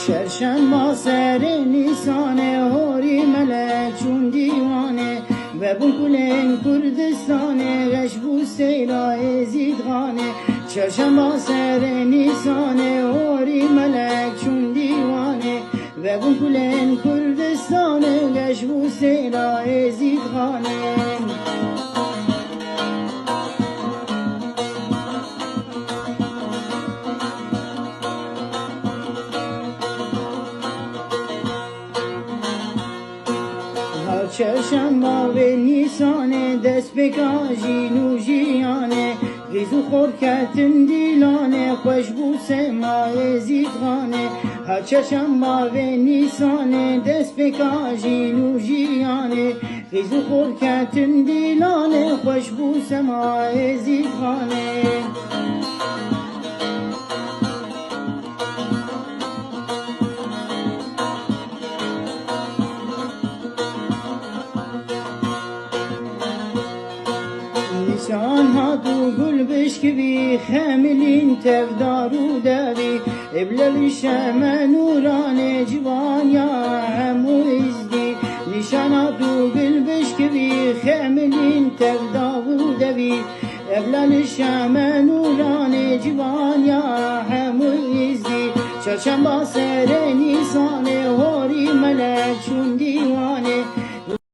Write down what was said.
چرشنبه سر نیسان هوری ملک چون دیوانه و بکلن کردستان غش بو سیرا زیدخانه چرشنبه سر نیسان هوری ملک چون دیوانه و بکلن کردستان غش بو سیرا زیدخانه چرشنبه و نیسان دست بکاجی نوجیانه غیزو خور کتن دیلانه خوش بو سمای زیدخانه هر چرشنبه و نیسان دست بکاجی نوجیانه غیزو خور کتن دیلانه خوش بو سمای زیدخانه نشان هاتو گل بشکوی خملین تفدارو دوی ابلل شم نوران جوان یا همو ازدی نشان هاتو گل بشکوی خملین تفدارو دوی ابلل شم نوران جوان یا همو ازدی چرشنبه سر نیسان